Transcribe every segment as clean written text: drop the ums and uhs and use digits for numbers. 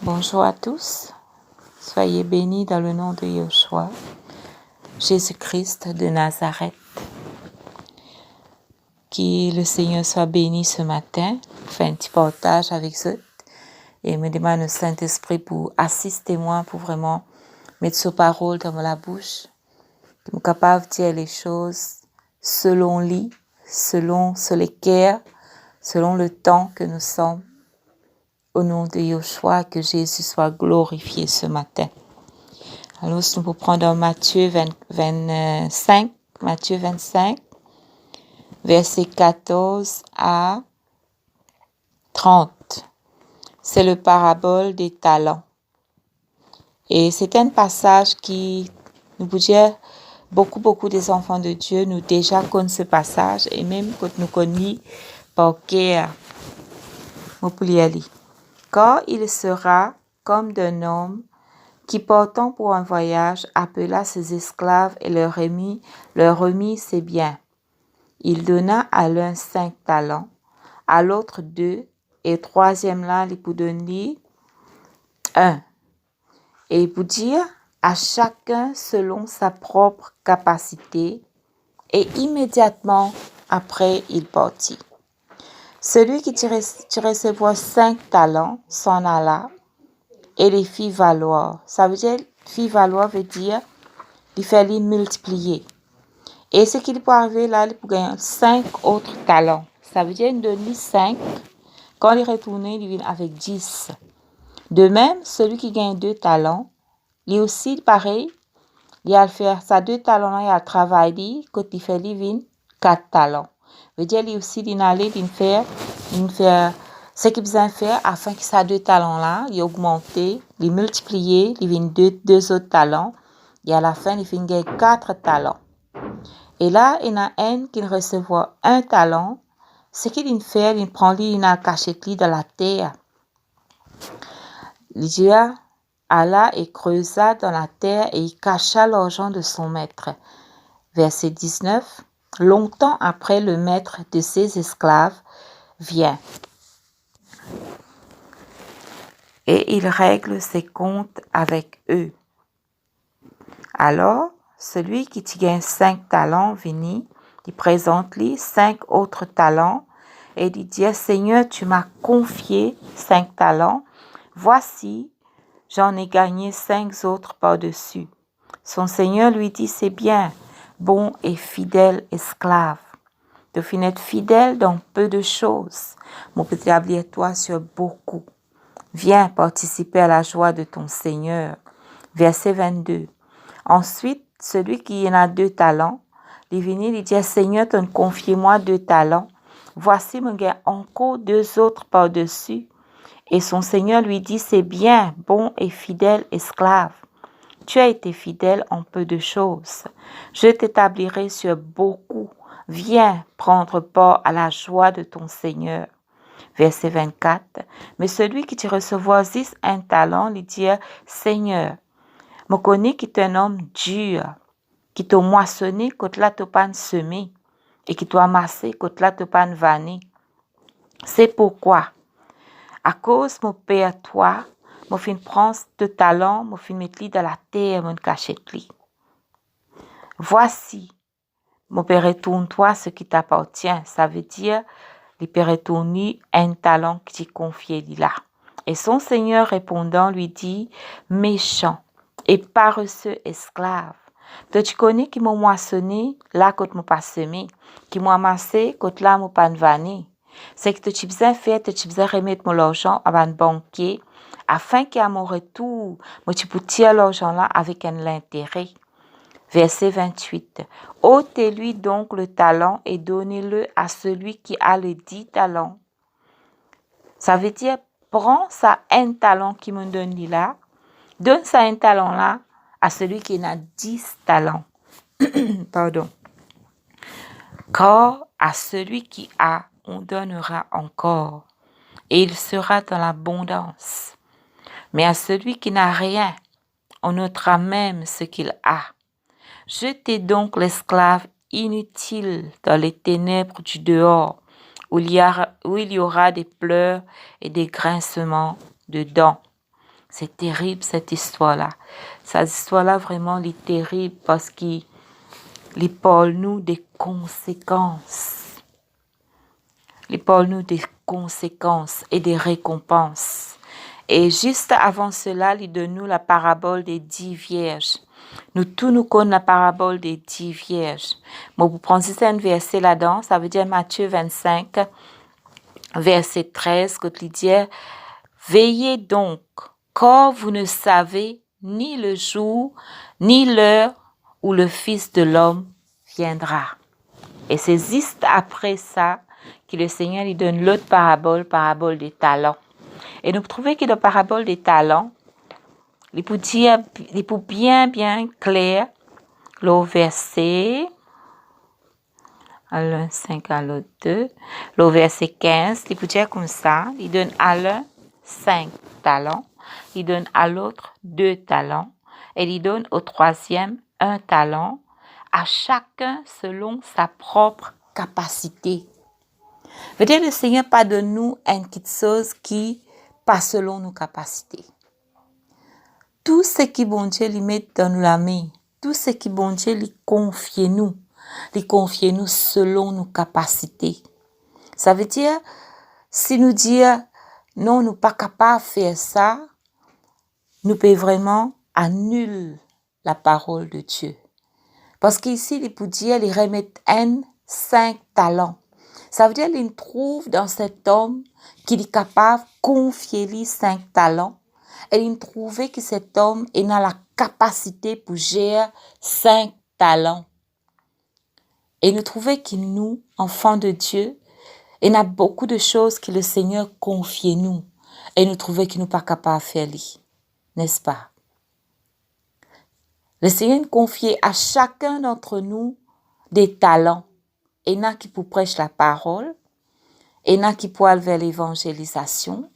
Bonjour à tous, soyez bénis dans le nom de Yeshua, Jésus-Christ de Nazareth. Que le Seigneur soit béni ce matin, faire un petit partage avec eux et me demande au Saint-Esprit pour assister moi, pour vraiment mettre sa parole dans la bouche, pour être capable de dire les choses selon lui, selon les cœurs, selon le temps que nous sommes. Au nom de Yeshua, que Jésus soit glorifié ce matin. Alors, nous pouvons prendre Matthieu 25, versets 14 à 30. C'est le parabole des talents. Et c'est un passage qui nous peut dire beaucoup des enfants de Dieu nous déjà connaissent ce passage et même quand nous connaissons par cœur. Car il sera comme d'un homme qui, partant pour un voyage, appela ses esclaves et leur remit ses biens. Il donna à l'un 5 talents, à l'autre 2, et troisième là, il pour donner 1. Et pour dire à chacun selon sa propre capacité, et immédiatement après, il partit. Celui qui recevait 5 talents s'en alla et les fit valoir. Ça veut dire, fit valoir veut dire, il fait les multiplier. Et ce qu'il peut arriver là, il peut gagner 5 autres talents. Ça veut dire, il donne 5. Quand il retourne, il vient avec 10. De même, celui qui gagne 2 talents, lui aussi, pareil, il a faire ça 2 talents, il a travaillé, quand il fait, il vient 4 talents. Veut dire, lui aussi, il allait, il fait ce qu'il besoin faire afin que ces 2 talents-là, il augmente, il multiplie, il vient 2 autres talents, et à la fin, il fait 4 talents. Et là, il y en a un qui recevra 1 talent. Ce qu'il fait, il prend lui, il a caché lui dans la terre. Il alla et creusa dans la terre et il cacha l'argent de son maître. Verset 19. Longtemps après, le maître de ses esclaves vient. Et il règle ses comptes avec eux. Alors, celui qui gagne 5 talents venit, il présente-lui 5 autres talents et il dit, Seigneur, tu m'as confié 5 talents, voici, j'en ai gagné 5 autres par-dessus. Son Seigneur lui dit, c'est bien, bon et fidèle esclave. De finir fidèle dans peu de choses, mon petit établir toi sur beaucoup. Viens participer à la joie de ton Seigneur. Verset 22. Ensuite, celui qui en a 2 talents, il vient, il dit, Seigneur, confiez-moi 2 talents. Voici, mon gars, encore 2 autres par-dessus. Et son Seigneur lui dit, c'est bien, bon et fidèle esclave. Tu as été fidèle en peu de choses. Je t'établirai sur beaucoup. Viens prendre part à la joie de ton Seigneur. Verset 24. Mais celui qui te recevra 1 talent, lui dit, Seigneur, je connais qui est un homme dur, qui t'a moissonné quand là t'as pas semé, et qui t'a amassé quand là t'as pas vanné. C'est pourquoi, à cause mon père toi, mon fin prendre de talent, mon fin mettre dans la terre, mon cachette li. Voici, mon père retourne-toi ce qui t'appartient. Ça veut dire, il peut retourner 1 talent qui t'est confié là. Et son Seigneur répondant lui dit, méchant et paresseux esclave. Toi, tu connais qui m'ont moissonné, là, quand m'ont pas semé, qui m'ont amassé, quand là, m'ont pas vanné. C'est que tu besoin faire, tu besoin remettre mon argent à un banquier, afin qu'à mon retour, moi, tu peux tirer l'argent là avec un intérêt. Verset 28. Ôtez-lui donc le talent et donnez-le à celui qui a les 10 talents. Ça veut dire, prends ça 1 talent qui me donne là, donne ça 1 talent là à celui qui en a 10 talents. Pardon. Car à celui qui a, on donnera encore, et il sera dans l'abondance. Mais à celui qui n'a rien, on ôtera même ce qu'il a. Jetez donc l'esclave inutile dans les ténèbres du dehors, où il y aura des pleurs et des grincements de dents. C'est terrible cette histoire-là. Cette histoire-là vraiment est terrible parce qu'il parle nous des conséquences. Il parle nous des conséquences et des récompenses. Et juste avant cela, il donne nous la parabole des 10 vierges. Nous tous nous connaissons la parabole des 10 vierges. Mais vous prenez un verset là-dedans, ça veut dire Matthieu 25, verset 13, quand il dit « Veillez donc, car vous ne savez ni le jour, ni l'heure où le Fils de l'homme viendra. » Et c'est juste après ça que le Seigneur lui donne l'autre parabole des talents. Et nous trouvons que la parabole des talents, il peut dire, il peut bien clair, le verset, à l'un 5, à l'autre 2, le verset 15, il peut dire comme ça, il donne à l'un 5 talents, il donne à l'autre 2 talents, et il donne au troisième 1 talent, à chacun selon sa propre capacité. Veut dire le Seigneur pardonne-nous une petite chose qui pas selon nos capacités. Tout ce qui bon Dieu lui met dans la main, tout ce qui bon Dieu lui confie nous selon nos capacités. Ça veut dire, si nous dire non, nous pas capables de faire ça, nous pouvons vraiment annuler la parole de Dieu. Parce qu'ici, il peut dire, il remet 5 talents. Ça veut dire qu'il trouve dans cet homme qu'il est capable de confier lui 5 talents. Et il trouvait que cet homme a la capacité pour gérer 5 talents. Et il trouvait que nous, enfants de Dieu, il y a beaucoup de choses que le Seigneur confie nous. Et nous trouvait qu'il n'est pas capable de faire lui. N'est-ce pas? Le Seigneur confie à chacun d'entre nous des talents. Il y en a qui pour prêcher la parole, il y en a qui pour aller vers l'évangélisation,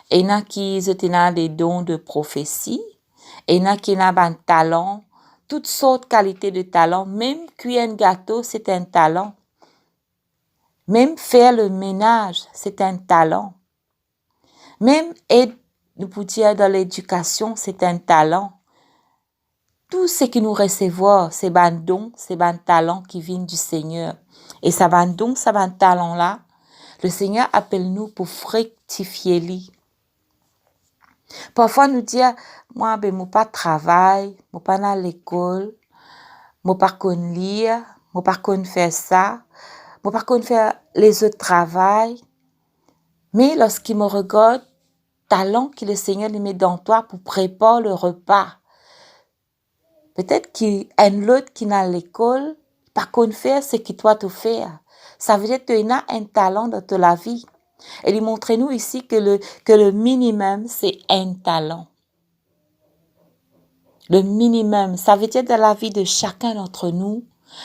il y en a qui ont des dons de prophétie, il y en a qui ont un talent, toutes sortes de qualités de talent, même cuire un gâteau, c'est un talent. Même faire le ménage, c'est un talent. Même être, nous pouvons dire, dans l'éducation, c'est un talent. Tout ce que nous recevons, c'est un don, c'est un talent qui vient du Seigneur. Et ça va don, ça va talent-là, le Seigneur appelle nous pour fructifier lui. Parfois nous dire, moi, moi pas travail, moi pas à l'école, moi pas connais lire, moi pas connais faire ça, moi pas connais faire les autres travail. Mais lorsqu'il me regarde, talent que le Seigneur lui met dans toi pour préparer le repas. Peut-être qu'il y a un autre qui n'a l'école, pas connaît faire ce que toi tu fais. Ça veut dire que tu as un talent dans ta vie. Et il montre nous ici que le minimum, c'est un talent. Le minimum, ça veut dire dans la vie de chacun d'entre nous,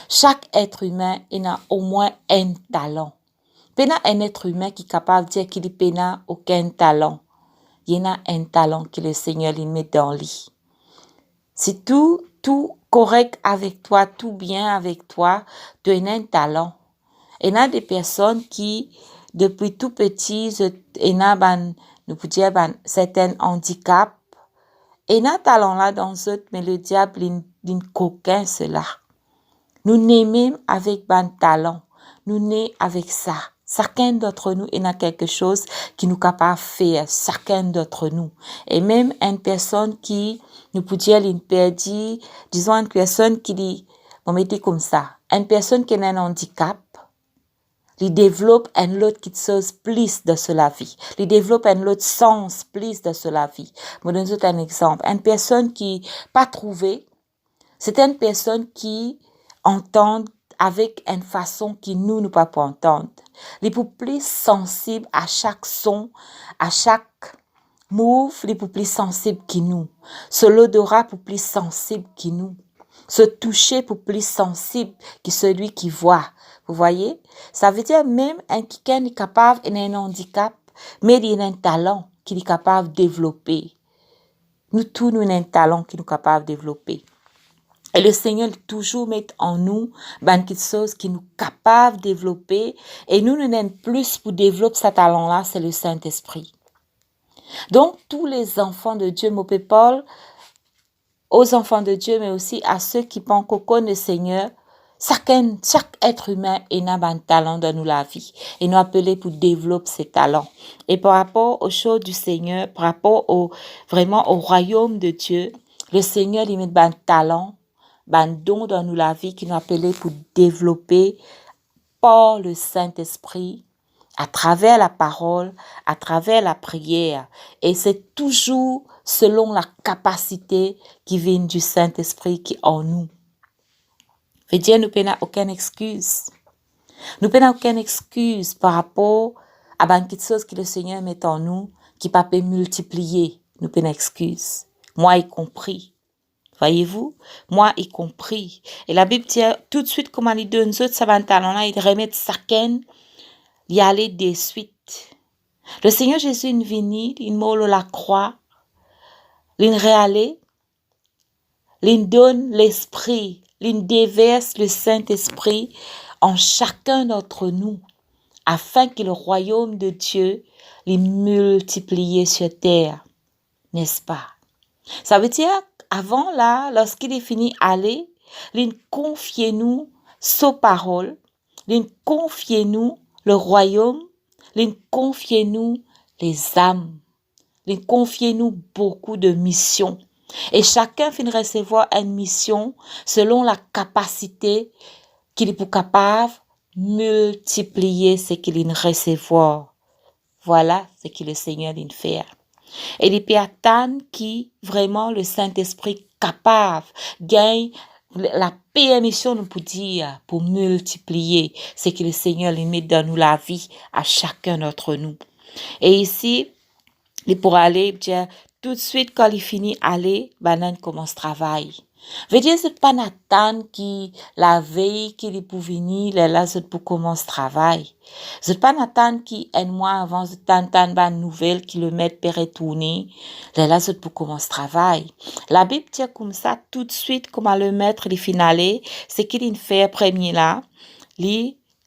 chaque être humain, il a au moins un talent. Il y a un être humain qui est capable de dire qu'il n'a aucun talent. Il y a un talent que le Seigneur lui met dans lui. Si tout correct avec toi, tout bien avec toi, tu as un talent. Il y a des personnes qui, depuis tout petit, il y a nous pouvons dire certains handicaps. Et il y a un talent là dans eux, mais le diable, il coquin cela. Nous n'aimons avec un talent. Nous naissons avec ça. Chacun d'entre nous, il y a quelque chose qui nous est capable de faire. Chacun d'entre nous. Et même une personne qui, nous pouvons dire, une perdue, disons une personne qui dit, on mettait comme ça, une personne qui a un handicap, il développe un autre qui chose plus de cela vie. Il développe un autre sens plus de cela vie. Je donne un exemple. Une personne qui pas trouvée, c'est une personne qui entend avec une façon qui nous pas pour entendre. Il est plus sensible à chaque son, à chaque move, il est plus sensible que nous. Ce l'odorat pour plus sensible que nous. Se toucher pour plus sensible que celui qui voit. Vous voyez? Ça veut dire même un quelqu'un est capable, il a un handicap, mais il a un talent qu'il est capable de développer. Nous tous, nous avons un talent qu'il est capable de développer. Et le Seigneur toujours met en nous quelque chose qui nous est capable de développer. Et nous avons plus pour développer ce talent-là, c'est le Saint-Esprit. Donc, tous les enfants de Dieu, mon Paul, aux enfants de Dieu, mais aussi à ceux qui pensent qu'on connaît le Seigneur, chaque être humain a un talent dans nous la vie. Et nous appelons pour développer ces talents. Et par rapport aux choses du Seigneur, par rapport vraiment au royaume de Dieu, le Seigneur, il met un talent, un don dans nous la vie qui nous appelons pour développer par le Saint-Esprit, à travers la parole, à travers la prière. Et c'est toujours selon la capacité qui vient du Saint-Esprit qui est en nous. Veut dire, nous n'avons aucune excuse. Nous n'avons aucune excuse par rapport à quelque chose que le Seigneur met en nous, qui ne peut multiplier. Nous n'avons excuse. Moi y compris. Voyez-vous? Moi y compris. Et la Bible dit tout de suite comment il donne autres ça talent-là, il remet chacun, il y aller de suite. Le Seigneur Jésus est venu, il m'a la croix, il réalé, il donne l'esprit, il déverse le Saint-Esprit en chacun d'entre nous, afin que le royaume de Dieu les multiplie sur terre. N'est-ce pas? Ça veut dire, avant là, lorsqu'il est fini aller, il confie nous sa parole, il confie nous le royaume, il confie nous les âmes, il confie nous beaucoup de missions. Et chacun finit recevoir une mission selon la capacité qu'il est capable de multiplier ce qu'il recevoir. Voilà ce que le Seigneur vient faire. Et les personnes qui vraiment le Saint-Esprit capable gagne la permission nous pour dire, pour multiplier ce que le Seigneur lui met dans nous la vie à chacun d'entre nous. Et ici, il pourra aller dire tout de suite quand il finit aller, banane commence le travail. Veut dire c'est pas Nathan qui la veille qu'il est pour venir là c'est pour commencer le travail. C'est pas Nathan qui un mois avant de t'entendre une nouvelle qui le met pour retourner là c'est pour commencer le travail. La Bible dit comme ça tout de suite comment le maître les finale, c'est qu'il fait premier là,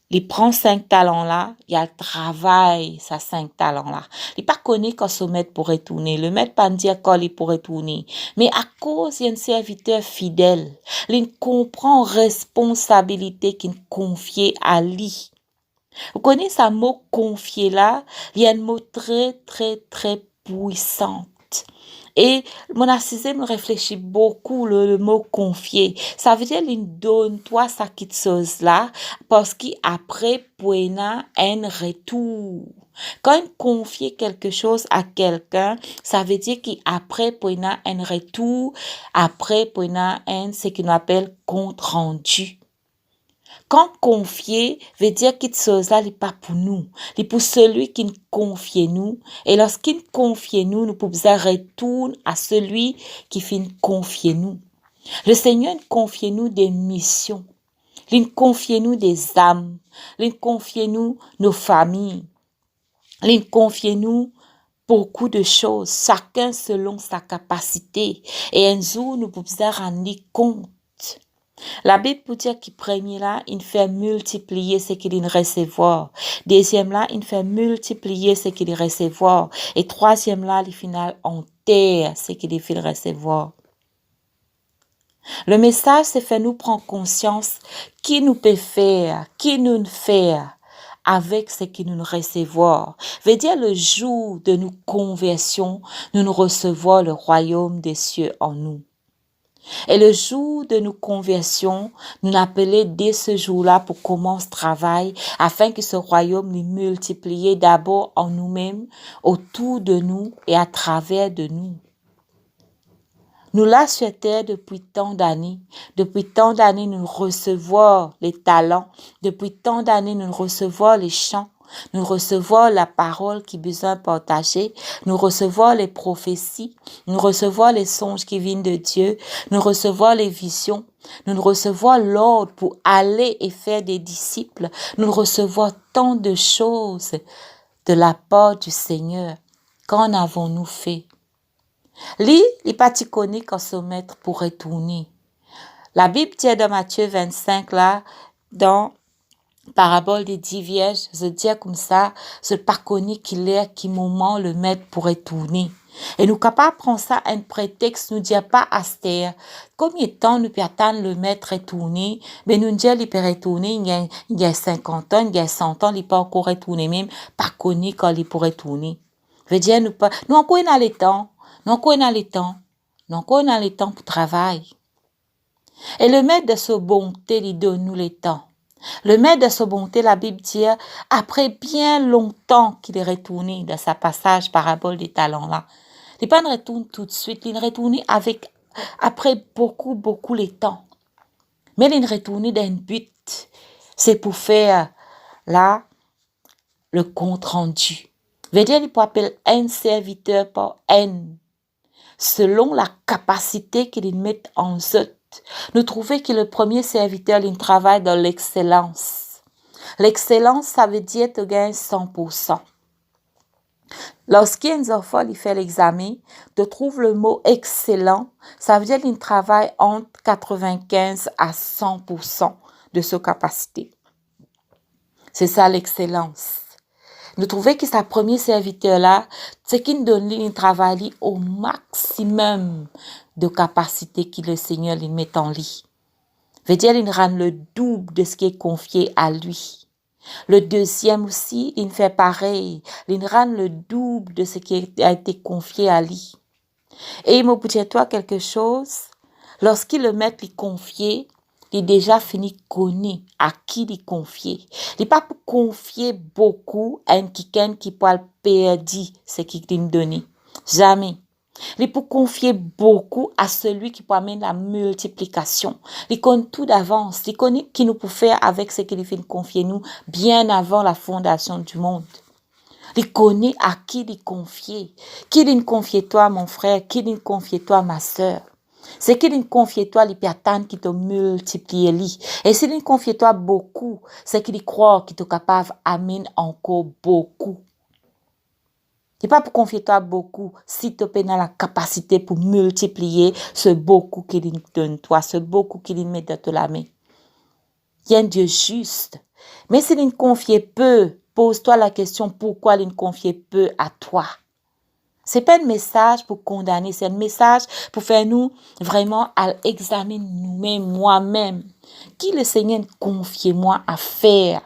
il prend 5 talents là, il a le travail, ça 5 talents là. Il pas connaît quand ce maître pour retourner. Le maître pas dire quand il pour retourner. Mais à cause d'un serviteur fidèle, il comprend responsabilité qu'il confie à lui. Vous connaissez ce mot confier là? Il y a un mot très, très, très puissant. Et mon assisé me réfléchit beaucoup le mot confier. Ça veut dire il donne toi ça qui chose là parce qu'après poena un retour. Quand il confie quelque chose à quelqu'un, ça veut dire qu'après poena un retour, après poena un ce qu'on appelle compte rendu. Quand confier veut dire que cette chose-là n'est pas pour nous, c'est pour celui qui nous confie nous. Et lorsqu'il confie nous, nous pouvons retourner à celui qui finit confier nous. Le Seigneur nous confie nous des missions, il nous confie nous des âmes, il nous confie nous nos familles, il nous confie nous beaucoup de choses, chacun selon sa capacité. Et un jour, nous pouvons rendre compte. La Bible peut dire qu'il premier là, il fait multiplier ce qu'il recevoir. Deuxième là, il fait multiplier ce qu'il recevoir. Et troisième là, il final en terre ce qu'il fait recevoir. Le message, c'est fait nous prendre conscience qui nous peut faire, qui nous faire avec ce que nous recevons. Veut dire le jour de nos conversions, nous recevons le royaume des cieux en nous. Et le jour de nos conversions, nous appelons dès ce jour-là pour commencer le travail afin que ce royaume nous multiplie d'abord en nous-mêmes, autour de nous et à travers de nous. Nous là sur terre depuis tant d'années. Depuis tant d'années, nous recevons les talents. Depuis tant d'années, nous recevons les chants. Nous recevons la parole qui est besoin de partager. Nous recevons les prophéties. Nous recevons les songes qui viennent de Dieu. Nous recevons les visions. Nous recevons l'ordre pour aller et faire des disciples. Nous recevons tant de choses de la part du Seigneur. Qu'en avons-nous fait? Lui, il n'est pas connu quand se mettre pour retourner. La Bible dit dans Matthieu 25, là, dans parabole des 10 vierges, je dis comme ça, je ne pas connais qu'il est, qui moment le maître pourrait tourner. Et nous capables de prendre ça un prétexte, nous dire pas à terre. Combien de temps nous peut attendre le maître retourner? Mais nous disons il peut retourner, il y a 50 ans, il y a 100 ans, il peut encore retourner même, pas connu quand il pourrait tourner. Je veux dire, nous encore dans les temps, nous encore dans les temps, nous encore dans les temps pour travail. Et le maître de sa bonté, il donne nous les temps. Le maître de sa bonté, la Bible dit, après bien longtemps qu'il est retourné de sa passage parabole des talents là. Il pas retourne tout de suite, il retourne après beaucoup les temps. Mais il retourne d'un but, c'est pour faire là le compte rendu. Veut dire il peut appeler un serviteur par un, selon la capacité qu'il met en eux. Nous trouvons que le premier serviteur, il travaille dans l'excellence. L'excellence, ça veut dire que tu gagnes 100%. Lorsqu'un enfant il fait l'examen, tu trouves le mot excellent, ça veut dire qu'il travaille entre 95 à 100% de sa capacité. C'est ça l'excellence. Nous trouvons que sa premier serviteur là, c'est qu'il donne il travaille au maximum de capacité que le Seigneur lui met en lui. Veut dire il rend le double de ce qui est confié à lui. Le deuxième aussi, il fait pareil. Il rend le double de ce qui a été confié à lui. Et il me dit toi quelque chose. Lorsqu'il le met lui confier, il est déjà fini connaître à qui il confier. Il n'est pas pour confier beaucoup à quelqu'un qui peut perdre ce qu'il lui donne. Jamais. Il est pour confier beaucoup à celui qui peut amener la multiplication. Il connaît tout d'avance. Il connaît qui nous peut faire avec ce qu'il fait confier nous bien avant la fondation du monde. Il connaît à qui il confier. Qui il confie toi, mon frère? Qui il confie toi, ma sœur? C'est qu'il confie toi, il peut attendre qu'il te multiplie lui. Et s'il confie toi beaucoup, c'est qu'il croit qu'il est capable d'amener encore beaucoup. C'est pas pour confier toi beaucoup, si tu as la capacité pour multiplier ce beaucoup qu'il donne toi, ce beaucoup qu'il met dans la main. Il y a un Dieu juste. Mais s'il ne confie peu, pose-toi la question pourquoi il ne confie peu à toi. C'est pas un message pour condamner, c'est un message pour faire nous vraiment à examiner nous-mêmes, moi-même. Qui le Seigneur confie moi à faire?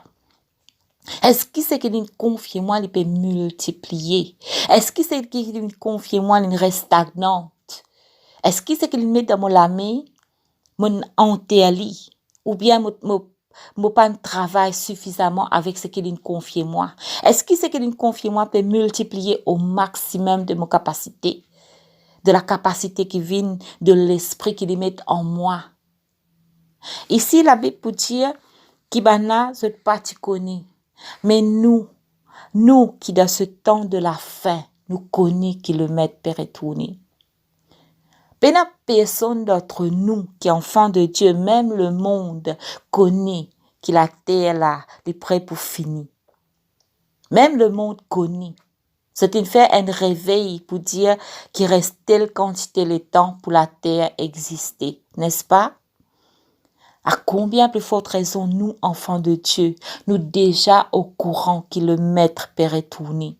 Est-ce que c'est qu'il confie moi, il peut multiplier? Est-ce que c'est qu'il confie moi, il reste stagnante? Est-ce que c'est qu'il met dans mon main, mon enterli? Ou bien mon pas travail suffisamment avec ce qu'il confie moi? Est-ce que c'est qu'il confie moi peut multiplier au maximum de mon capacité? De la capacité qui vient de l'esprit qu'il met en moi? Ici, la Bible peut dire, Kibana, je ne pas te connais. Mais nous qui dans ce temps de la fin, nous connaissons qui le maître peut retourner. Pénal personne d'entre nous qui est enfant de Dieu, même le monde, connaît que la terre là est prête pour finir. Même le monde connaît. C'est une fait un réveil pour dire qu'il reste telle quantité de temps pour la terre exister, n'est-ce pas? À combien plus forte raison nous, enfants de Dieu, nous déjà au courant que le maître peut retourner.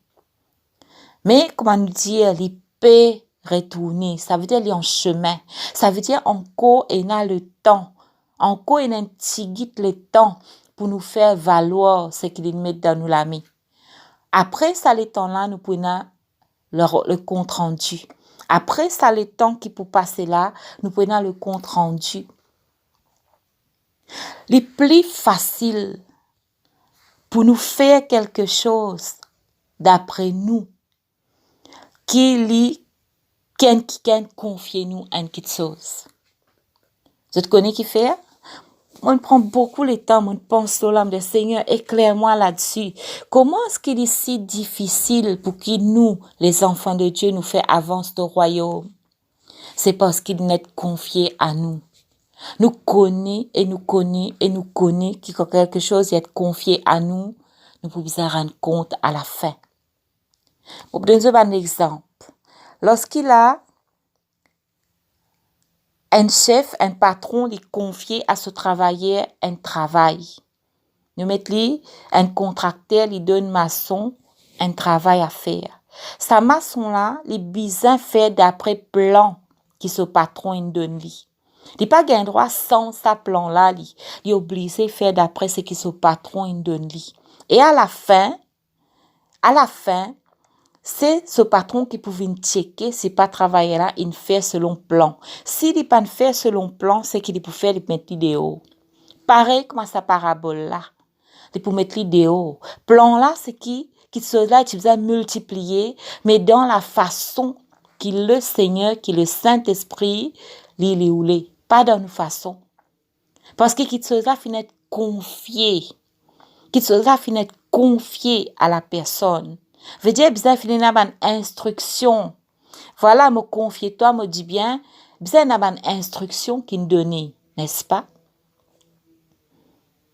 Mais comment nous dire, il peut retourner, ça veut dire il est en chemin. Ça veut dire encore il a le temps. Encore il a un petit guide le temps pour nous faire valoir ce qu'il met dans nous la main. Après ça, le temps là, nous prenons le compte rendu. Après ça, le temps qui peut passer là, nous prenons le compte rendu. Le plus facile pour nous faire quelque chose d'après nous, qui confie nous en quelque chose. Je te connais qui fait? On prend beaucoup le temps, on pense au l'âme de Seigneur, éclaire-moi là-dessus. Comment est-ce qu'il est si difficile pour que nous, les enfants de Dieu, nous fait avancer au royaume? C'est parce qu'il n'est confié à nous. Nous connaît et nous connaît et nous connaît que quand quelque chose est confié à nous, nous pouvons rendre compte à la fin. Pour donner un exemple, lorsqu'il a un chef, un patron, il confie à ce travailleur un travail. Nous mettons un contracteur, il donne maçon un travail à faire. Sa maçon-là, il besoin faire d'après plan qui ce patron il donne lui. Il pas gain droit sans sa plan-là, il est obligé de faire d'après ce que ce patron il donne lui. Et à la fin, c'est ce patron qui pouvait checker si pas travailler là, il fait selon plan. S'il n'est pas fait selon plan, c'est qu'il peut faire, il mettre l'idéo. Pareil comme sa parabole là. Il peut mettre l'idéo. Plan là, c'est qui cela, tu vas multiplier, mais dans la façon qu'il le Seigneur, qui le Saint-Esprit, l'il pas dans une façon. Parce que qui cela finit confié. Qui cela finit confié à la personne. Veut dire, besoin finir une instruction. Voilà, me confier toi, me dit bien, besoin une instruction qu'il donne, n'est-ce pas?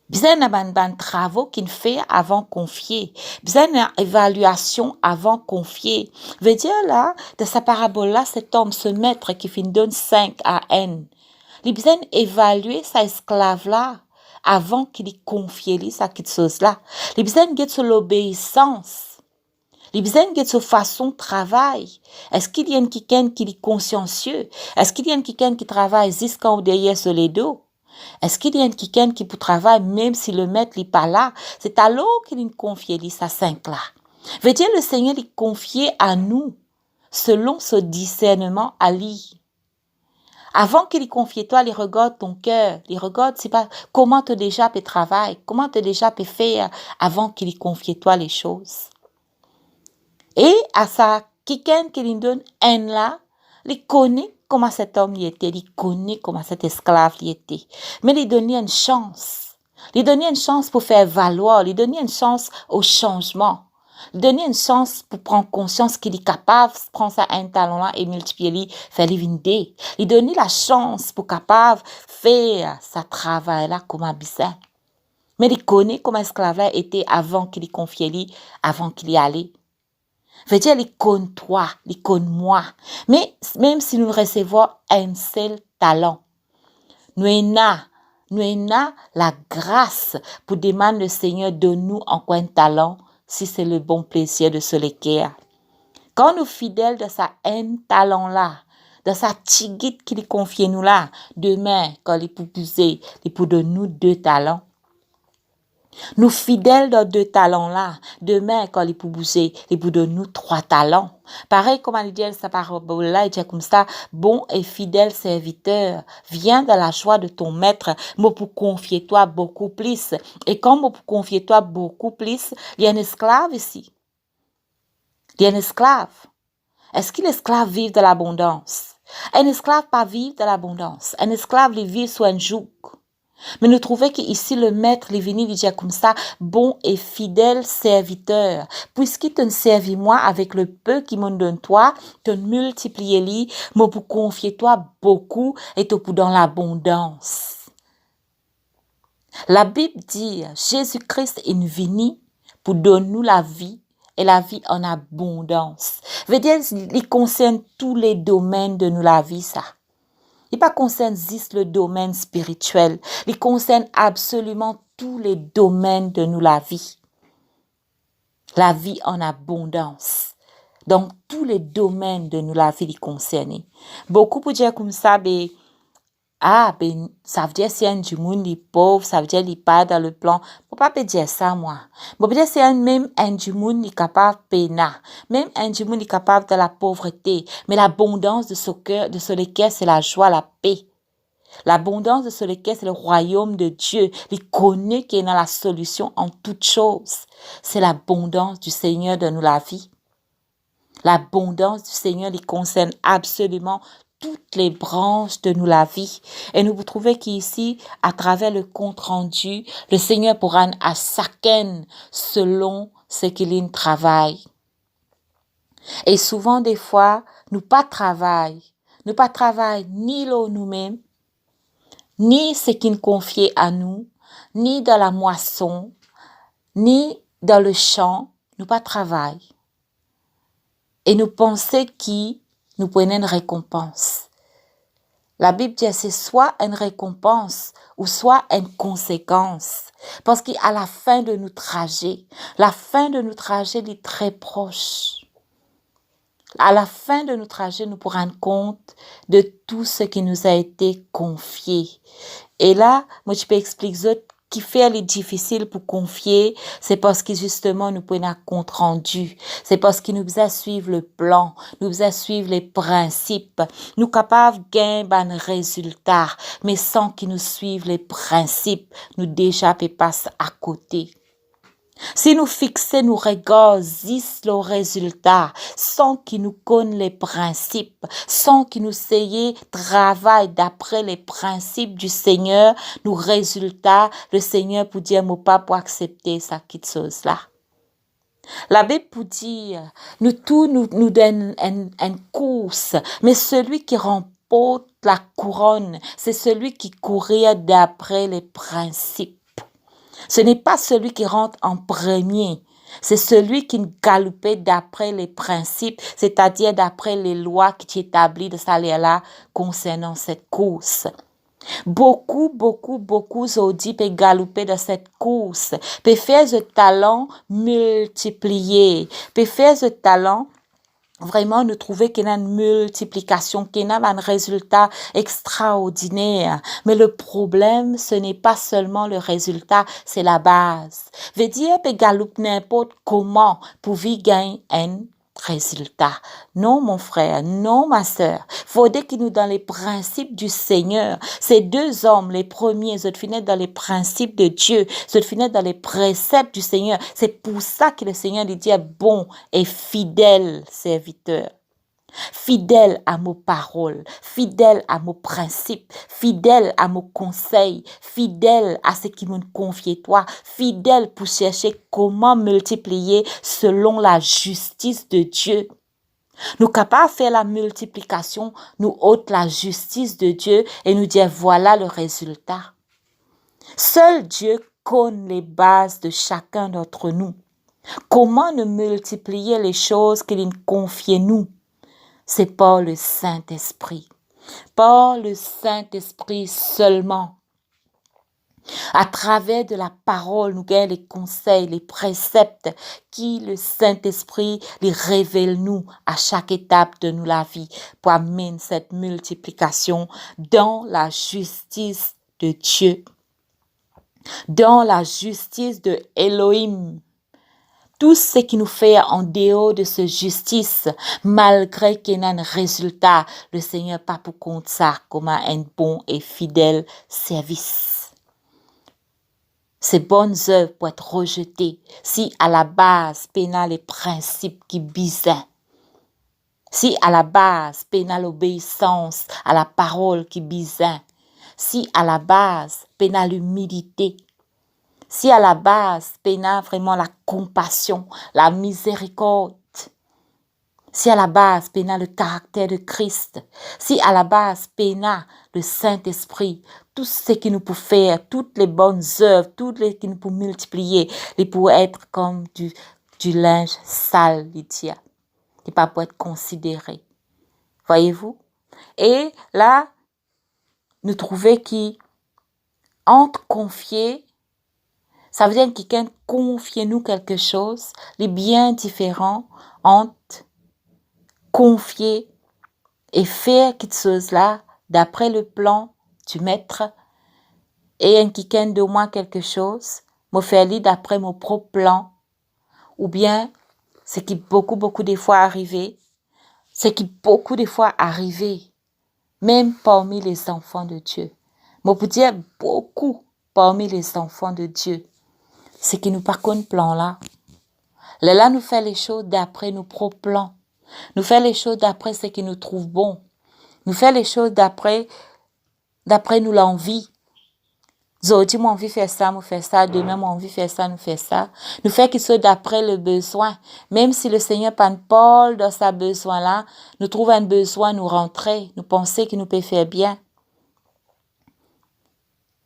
Besoin d'un travaux qu'il fait avant confier. Besoin d'une évaluation avant confier. Veut dire là, de sa parabole là, cet homme, ce maître qui fin donne 5 à N. Il besoin d'évaluer sa esclave là avant qu'il y confie lui sa petite chose là. Il besoin de sur l'obéissance. Il besoin de sur façon de travail. Est-ce qu'il y a quelqu'un qui est consciencieux? Est-ce qu'il y a quelqu'un qui travaille jusqu'à ou derrière sur les dos? Est-ce qu'il y a quelqu'un qui peut travailler même si le maître n'est pas là? C'est alors qu'il nous confie sa 5 là. Veut dire le Seigneur lui confier à nous selon ce discernement à lui. Avant qu'il lui confie toi, il regarde ton cœur, il regarde c'est pas comment tu déjà peux travailler, comment tu déjà peux faire avant qu'il lui confie toi les choses. Et à ça, quelqu'un qui lui donne un là, il connaît comment cet homme y était, il connaît comment cet esclave y était. Mais il donne une chance. Il donne une chance pour faire valoir, il donne une chance au changement. Il donne une chance pour prendre conscience qu'il est capable de prendre ça un talent là et multiplier, faire l'unité. Il donne la chance pour capable de faire sa travail là comme un bizarre. Mais il connaît comment esclave là était avant qu'il y confie lui, avant qu'il y allait. Veut dire, il connaît toi, il connaît moi. Mais même si nous recevons un seul talent, nous avons la grâce pour demander au Seigneur de nous encore un talent si c'est le bon plaisir de se l'équerre. Quand nous fidèles de sa un talent là, de sa tigite qu'il confie nous là, demain, quand il peut pousser, il peut donner nous 2 talents. Nous fidèles dans 2 talents-là, demain, quand il peut bouger, il peut donner nous 3 talents. Pareil, comme on dit, sa parole-là, il dit comme ça, bon et fidèle serviteur, viens dans la joie de ton maître, moi pour confier toi beaucoup plus. Et quand moi pour confier toi beaucoup plus, il y a un esclave ici. Il y a un esclave. Est-ce que l'esclave vit de l'abondance? Un esclave pas vit de l'abondance. Un esclave, il vit sur un joug. Mais nous trouvons qu'ici, le maître, il venu dire comme ça, bon et fidèle serviteur, puisqu'il te servi moi avec le peu qu'il me donne toi, te multiplier lui, moi pour confier toi beaucoup et te pour dans l'abondance. La Bible dit, Jésus-Christ est venu pour donner nous la vie et la vie en abondance. Veut dire, il concerne tous les domaines de nous la vie, ça. Il ne concerne pas juste le domaine spirituel. Il concerne absolument tous les domaines de nous la vie. La vie en abondance. Donc, tous les domaines de nous la vie, il concerne. Beaucoup pour dire comme ça, ça veut dire c'est un du monde, il est pauvre, ça veut dire il pas dans le plan. Faut pas dire ça, moi. Faut dire c'est même un du monde, il est capable de peiner. Même un du monde, il est capable de la pauvreté. Mais l'abondance de ce cœur, de ce lequel c'est la joie, la paix. L'abondance de ce lequel c'est le royaume de Dieu. Il connaît qu'il est dans la solution en toutes choses. C'est l'abondance du Seigneur de nous la vie. L'abondance du Seigneur, il concerne absolument toutes les branches de nous la vie. Et nous vous trouvez qu'ici, à travers le compte rendu, le Seigneur pourra à chacun selon ce qu'il travaille. Et souvent, des fois, nous pas travaillons ni l'eau nous-mêmes, ni ce qu'il confie à nous, ni dans la moisson, ni dans le champ, nous pas travaillons. Et nous pensons qui nous prenons une récompense. La Bible dit c'est soit une récompense ou soit une conséquence. Parce qu'à la fin de notre trajet, la fin de notre trajet est très proche. À la fin de notre trajet, nous pourrons rendre compte de tout ce qui nous a été confié. Et là, moi, je peux expliquer qui fait les difficiles pour confier, c'est parce que justement nous prenons un compte rendu. C'est parce qu'il nous a suivre le plan, nous a suivre les principes. Nous capables de gagner un résultat, mais sans qu'ils nous suivent les principes, nous déjà passer à côté. Si nous fixons nos regards sur le résultat, sans qu'ils nous connaissent les principes, sans qu'ils nous essayent travailler d'après les principes du Seigneur, nos résultats, le Seigneur pour dire, mon pas pour accepter ça, cette chose-là. La Bible pour dire, nous tous nous donne une course, mais celui qui remporte la couronne, c'est celui qui courait d'après les principes. Ce n'est pas celui qui rentre en premier, c'est celui qui galopait d'après les principes, c'est-à-dire d'après les lois qui établies de ça là concernant cette course. Beaucoup aujourd'hui peuvent galoper dans cette course, peuvent faire ce talent multiplié, peuvent faire ce talent vraiment nous trouver qu'il y a une multiplication, qu'il y a un résultat extraordinaire. Mais le problème, ce n'est pas seulement le résultat, c'est la base. Veut dire, peut galouper n'importe comment pour vivre gagner un résultat. Non, mon frère, non, ma sœur. Faudrait que nous, dans les principes du Seigneur, ces deux hommes, les premiers, ils finissent dans les principes de Dieu, ils finissent dans les préceptes du Seigneur. C'est pour ça que le Seigneur lui dit bon et fidèle serviteur. Fidèle à mes paroles, fidèle à mes principes, fidèle à mes conseils, fidèle à ce qui me confie toi, fidèle pour chercher comment multiplier selon la justice de Dieu. Nous capables de faire la multiplication, nous ôte la justice de Dieu et nous dire voilà le résultat. Seul Dieu connaît les bases de chacun d'entre nous. Comment nous multiplier les choses qu'il nous confie nous? C'est par le Saint-Esprit. Par le Saint-Esprit seulement. À travers de la parole, nous gagnons les conseils, les préceptes qui le Saint-Esprit les révèle nous à chaque étape de nous la vie pour amener cette multiplication dans la justice de Dieu. Dans la justice de Elohim. Tout ce qui nous fait en dehors de ce justice, malgré qu'il y ait un résultat, le Seigneur pas pour compte ça comme un bon et fidèle service. Ces bonnes œuvres peuvent être rejetées si à la base, pénal les principes qui bisent. Si à la base, pénal l'obéissance à la parole qui bise. Si à la base, pénal l'humilité. Si à la base, pénal vraiment la compassion, la miséricorde. Si à la base, pénal le caractère de Christ. Si à la base, pénal le Saint-Esprit. Tout ce qui nous peut faire, toutes les bonnes œuvres, toutes les qui nous peut multiplier, ils pourraient être comme du linge sale, Lydia. Qui pas pour être considéré. Voyez-vous? Et là, nous trouvons qui entre confier, ça veut dire que quelqu'un confie nous quelque chose, les bien différent entre confier et faire quelque chose là d'après le plan du maître et un quelqu'un de moi quelque chose, me faire lire d'après mon propre plan ou bien ce qui beaucoup des fois arrivé, même parmi les enfants de Dieu. Moi pour dire beaucoup parmi les enfants de Dieu. C'est qui nous pas qu'on plan là. Là, nous fait les choses d'après nos propres plans. Nous fait les choses d'après ce qui nous trouve bon. Nous fait les choses d'après nous l'envie. Aujourd'hui, moi, envie de faire ça, nous fait ça. Demain, moi, envie de faire ça, nous fait ça. Nous fait qu'ils soient d'après le besoin. Même si le Seigneur parle dans sa besoin là, nous trouve un besoin, nous rentrer, nous penser qu'il nous peut faire bien.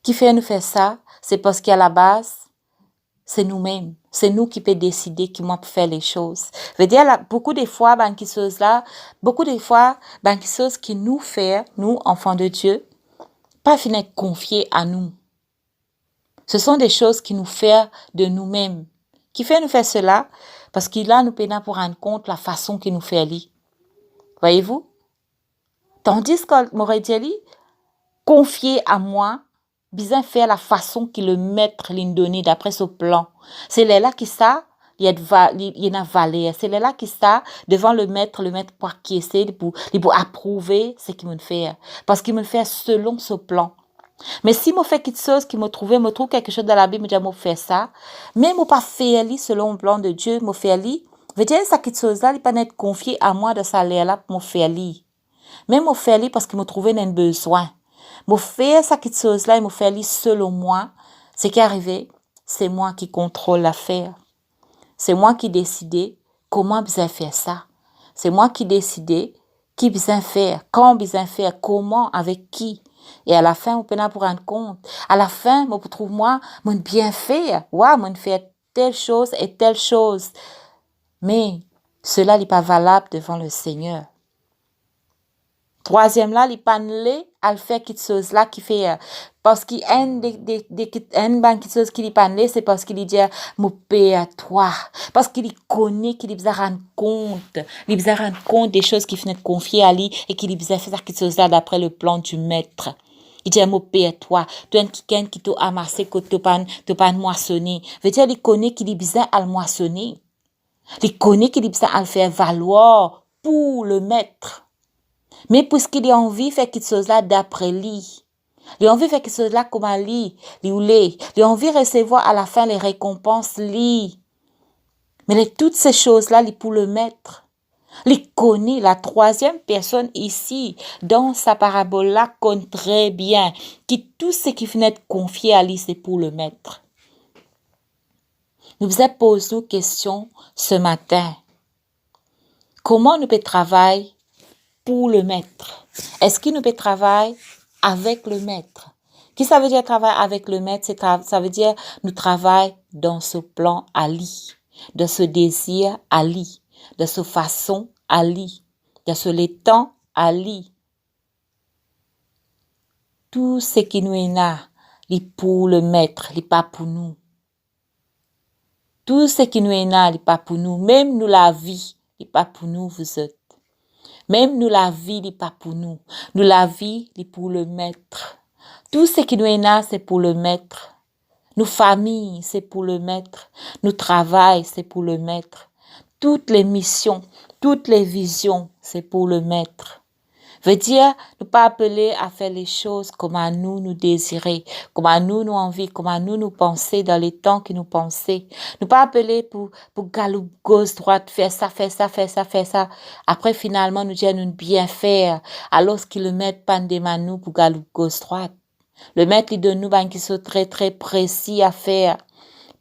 Qui fait nous faire ça? C'est parce qu'à la base, c'est nous-mêmes. C'est nous qui peut décider qui peut faire les choses. Je veux dire, là, beaucoup de fois, qui choses qui nous fait, nous, enfants de Dieu, pas finir confier à nous. Ce sont des choses qui nous font de nous-mêmes. Qui fait nous faire cela? Parce qu'il a nous peine pour rendre compte la façon qu'il nous fait aller. Voyez-vous? Tandis que m'aurait dit, confier à moi, bien faire la façon qu'il le maître l'a donné d'après ce plan. C'est là qui ça, il y a valeur. C'est là qui ça, devant le maître pour acquiescer, pour approuver ce qu'il me fait. Parce qu'il me fait selon ce plan. Mais si je fais quelque chose qui me trouve quelque chose dans la Bible, je me fais ça. Mais je pas fait selon le plan de Dieu, je fais veut dire ça quelque chose là, il pas être confié à moi de ça là pour me faire mais je fais parce que me trouvais un besoin. Je fais ça quelque chose là, je fais selon moi. Ce qui est arrivé, c'est moi qui contrôle l'affaire. C'est moi qui décidais comment bien faire ça. C'est moi qui décidais qui bien faire, quand bien faire, comment, avec qui. Et à la fin, on peut pour rendre compte. À la fin, je trouve moi bien faire. Ouais, je fais telle chose et telle chose. Mais cela n'est pas valable devant le Seigneur. Troisième là, il pas à faire quelque chose là qui fait parce qu'il y a quelque chose qui n'est pas c'est parce qu'il dit mon père toi parce qu'il connaît qu'il a rendre compte des choses qui finissent confier à lui et qu'il a fait quelque chose là d'après le plan du maître. Il dit mon père toi quelqu'un qui t'a amassé que t'as pas moissonné. Veut dire il connaît qu'il est besoin à le moissonner. Il connaît qu'il est besoin à le faire valoir pour le maître. Mais puisqu'il a envie de faire quelque chose là d'après lui, il a envie de faire quelque chose là comme lui, il a envie de recevoir à la fin les récompenses lui. Mais toutes ces choses là, il pour le maître. Il connaît la troisième personne ici, dans sa parabole là, connaît très bien, que tout ce qui finit de confier à lui, c'est pour le maître. Nous vous posons une question ce matin. Comment nous pouvons travailler pour le maître? Est-ce qu'il nous peut travailler avec le maître? Qu'est-ce que ça veut dire travailler avec le maître? Ça veut dire nous travaillons dans ce plan à lui, de ce désir à lui, de ce façon à lui, de ce temps à lui. Tout ce qui nous est là, c'est pour le maître, c'est pas pour nous. Tout ce qui nous est là, c'est pas pour nous. Même nous la vie, c'est pas pour nous, vous êtes. Même nous, la vie n'est pas pour nous. Nous, la vie est pour le maître. Tout ce qui nous est là, c'est pour le maître. Nos familles, c'est pour le maître. Nos travail, c'est pour le maître. Toutes les missions, toutes les visions, c'est pour le maître. Veut dire, ne pas appeler à faire les choses comme à nous désirer, comme à nous envie, comme à nous penser dans les temps que nous pensons. Ne pas appeler pour galop gauche, droite, faire ça. Après, finalement, nous dire nous bien faire, alors qu'ils le mettent pas de nous pour galop gauche, droite. Le maître, il donne nous, qui sont très, très précis à faire.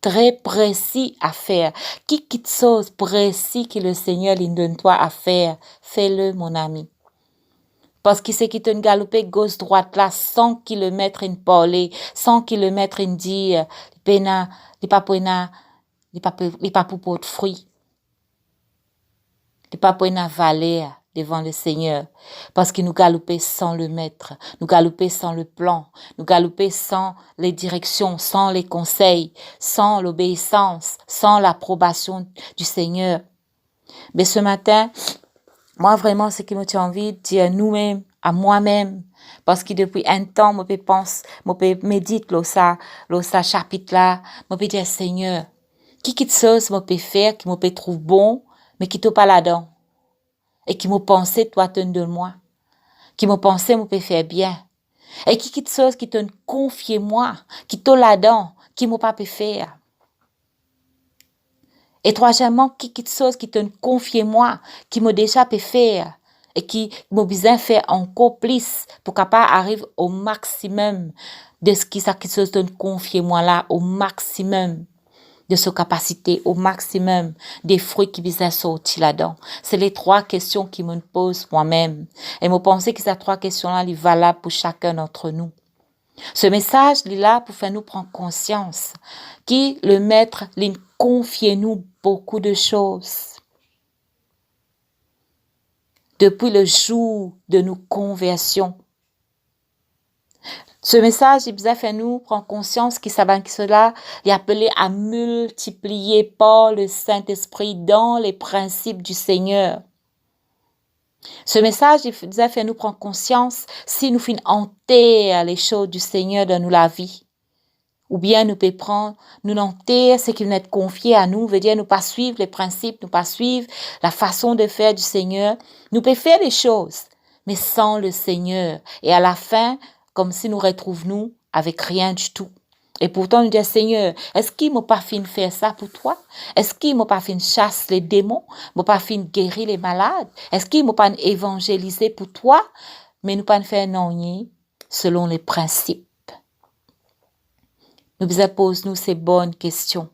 Très précis à faire. Qui chose précis que le Seigneur, il donne toi à faire. Fais-le, mon ami. Parce qu'il sait qu'il te galopé gauche-droite là, sans qu'il le mette une parler, sans qu'il le mette une dire, il pas pour de fruits. Il pas pour une valeur devant le Seigneur. Parce qu'il nous galopait sans le maître, nous galopait sans le plan, nous galopait sans les directions, sans les conseils, sans l'obéissance, sans l'approbation du Seigneur. Mais ce matin, moi, vraiment, ce qui me tient envie de dire nous-mêmes, à moi-même, parce que depuis un temps, je pense, je médite ça chapitre là, je peux dire, Seigneur, qui chose je peux faire, qui me peut trouver bon, mais qui t'ont pas là-dedans, et qui me pensait, toi, de moi, qui me pensait, me peut faire bien, et qui chose qui te confie moi, qui t'ont là-dedans, qui me pas peut faire. Et troisièmement, qui chose qui te confie moi, qui me déjà peut faire, et qui m'a besoin faire encore plus pour capable arriver au maximum de ce qui chose te confie moi là, au maximum de sa capacité, au maximum des fruits qui besoin sortir là-dedans. C'est les trois questions qui me posent moi-même. Et me penser que ces trois questions-là, sont valables pour chacun d'entre nous. Ce message est là pour faire nous prendre conscience que le Maître lui confie nous beaucoup de choses. Depuis le jour de nos conversions. Ce message, il a fait nous prendre conscience que cela est appelé à multiplier par le Saint-Esprit dans les principes du Seigneur. Ce message, il a fait nous prendre conscience si nous finissons hanter les choses du Seigneur dans nous la vie. Ou bien nous pouvons prendre, nous hanter ce qui nous est confié à nous, veut dire nous pas suivre les principes, nous pas suivre la façon de faire du Seigneur. Nous pouvons faire les choses, mais sans le Seigneur. Et à la fin, comme si nous retrouvions avec rien du tout. Et pourtant, nous disons, Seigneur, est-ce qu'il m'a pas fait faire ça pour toi? Est-ce qu'il m'a pas fait chasser les démons? M'a pas fait guérir les malades? Est-ce qu'il m'a pas évangélisé pour toi? Mais nous pas faire non, selon les principes. Nous posons ces bonnes questions.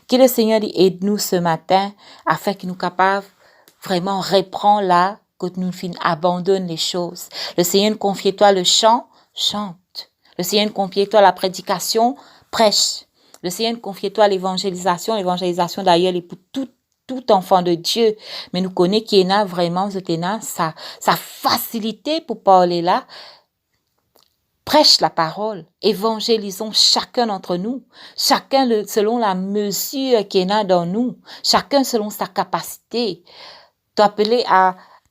Que le Seigneur aide-nous ce matin afin que nous capables vraiment reprendre là, que nous abandonne les choses. Le Seigneur confie-toi le chant, chante. Le Seigneur confie-toi la prédication, prêche. Le Seigneur confie-toi l'évangélisation. L'évangélisation d'ailleurs est pour tout enfant de Dieu. Mais nous connaissons qu'il y a vraiment sa facilité pour parler là. Prêche la parole, évangélisons chacun d'entre nous, chacun selon la mesure qu'il y a dans nous, chacun selon sa capacité. T'appeler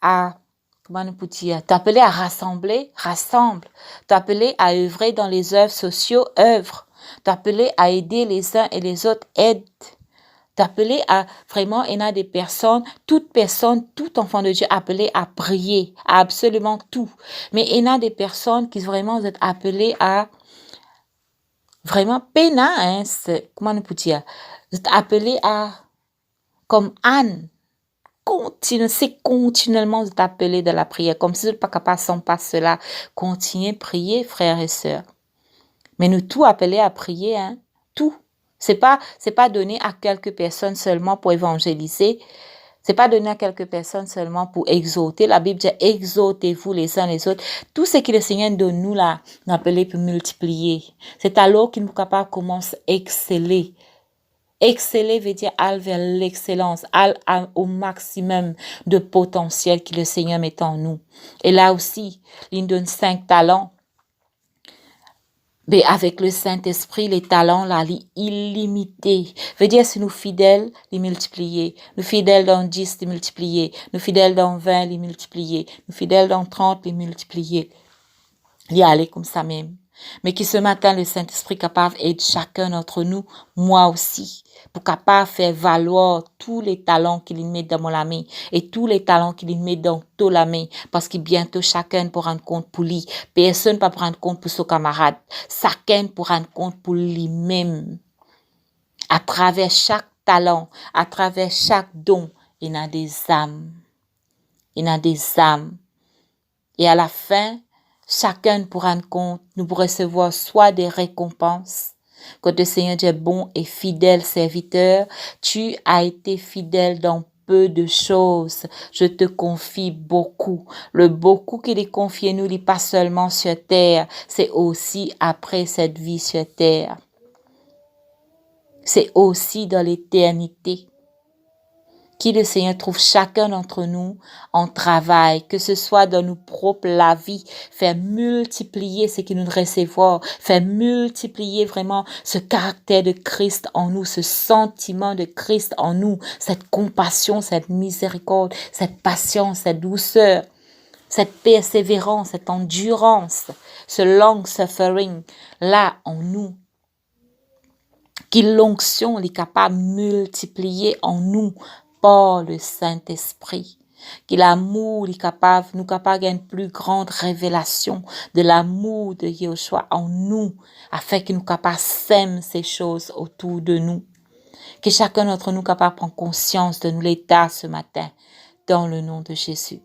comment nous peut dire, t'appeler à rassembler, rassemble. T'appeler à œuvrer dans les œuvres sociaux, œuvre. T'appeler à aider les uns et les autres, aide. T'appeler à vraiment, il y a des personnes, tout enfant de Dieu appelé à prier, à absolument tout. Mais il y a des personnes qui vraiment sont appelées à vraiment comment on peut dire, appelées à, comme Anne, continuellement appelées de la prière, comme si vous n'êtes pas capable sans pas cela. Continuez à prier, frères et sœurs. Mais nous tous appelés à prier, tout. C'est pas donné à quelques personnes seulement pour évangéliser. C'est pas donné à quelques personnes seulement pour exhorter. La Bible dit exhortez-vous les uns les autres. Tout ce que le Seigneur donne nous là, nous appelons pour multiplier. C'est alors qu'il nous capable commence à exceller. Exceller veut dire aller vers l'excellence, aller au maximum de potentiel que le Seigneur met en nous. Et là aussi, il nous donne 5 talents. Mais avec le Saint-Esprit, les talents, là, illimités. Veut dire, si nous fidèles, les multiplier. Nous fidèles dans 10, les multiplier. Nous fidèles dans 20, les multiplier. Nous fidèles dans 30, les multiplier. Y aller comme ça même. Mais que ce matin, le Saint-Esprit capable aide chacun d'entre nous, moi aussi, pour capable faire valoir tous les talents qu'il met dans mon main et tous les talents qu'il met dans toute la main, parce que bientôt chacun pour rendre compte pour lui. Personne ne peut prendre compte pour son camarade. Chacun pour rendre compte pour lui-même. À travers chaque talent, à travers chaque don, il y a des âmes. Il y a des âmes. Et à la fin, chacun pour rendre compte, nous pourrons recevoir soit des récompenses. Quand le Seigneur est bon et fidèle serviteur, tu as été fidèle dans peu de choses. Je te confie beaucoup. Le beaucoup qu'il est confié nous, n'est pas seulement sur terre, c'est aussi après cette vie sur terre. C'est aussi dans l'éternité. Qui le Seigneur trouve chacun d'entre nous en travail, que ce soit dans nos propres la vie, faire multiplier ce que nous recevons, faire multiplier vraiment ce caractère de Christ en nous, ce sentiment de Christ en nous, cette compassion, cette miséricorde, cette patience, cette douceur, cette persévérance, cette endurance, ce long suffering là en nous. Qui l'onction est capable de multiplier en nous par le Saint-Esprit. Que l'amour est capable, nous capable d'une plus grande révélation de l'amour de Yeshua en nous, afin que nous capables s'aimer ces choses autour de nous. Que chacun d'entre nous capable de prendre conscience de nous l'état ce matin, dans le nom de Jésus.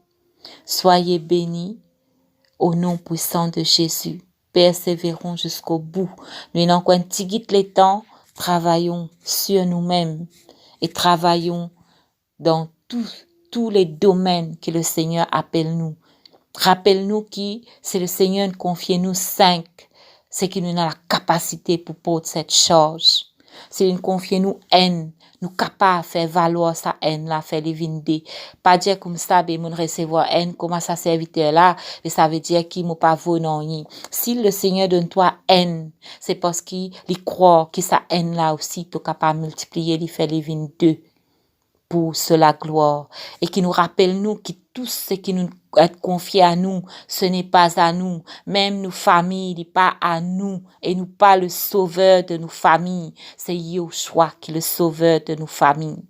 Soyez bénis au nom puissant de Jésus. Persévérons jusqu'au bout. Nous n'avons qu'un petit les temps, travaillons sur nous-mêmes et travaillons dans tous les domaines que le Seigneur appelle nous. Rappelle-nous qui, c'est le Seigneur confie nous 5 c'est qu'il nous a la capacité pour porter cette charge. C'est une confier nous haine, nous capables de faire valoir sa haine là, faire les vinder. Pas dire comme ça, ben, mon recevoir haine, comment ça serviteur là, et ça veut dire qu'il m'a pas vaut non. Si le Seigneur donne toi haine, c'est parce qu'il croit que sa haine là aussi, tu es capable de multiplier, il fait les 22 pour cela gloire. Et qui nous rappelle nous que tout ce qui nous est confié à nous, ce n'est pas à nous. Même nos familles, n'est pas à nous. Et nous pas le sauveur de nos familles. C'est Yahushua qui est le sauveur de nos familles.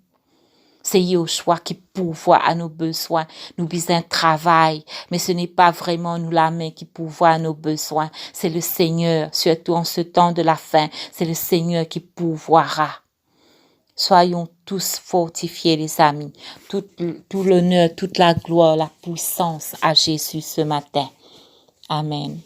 C'est Yahushua qui pourvoit à nos besoins. Nous besoin de travail, mais ce n'est pas vraiment nous la main qui pourvoit à nos besoins. C'est le Seigneur, surtout en ce temps de la fin. C'est le Seigneur qui pourvoira. Soyons tous fortifiés, les amis. Tout l'honneur, toute la gloire, la puissance à Jésus ce matin. Amen.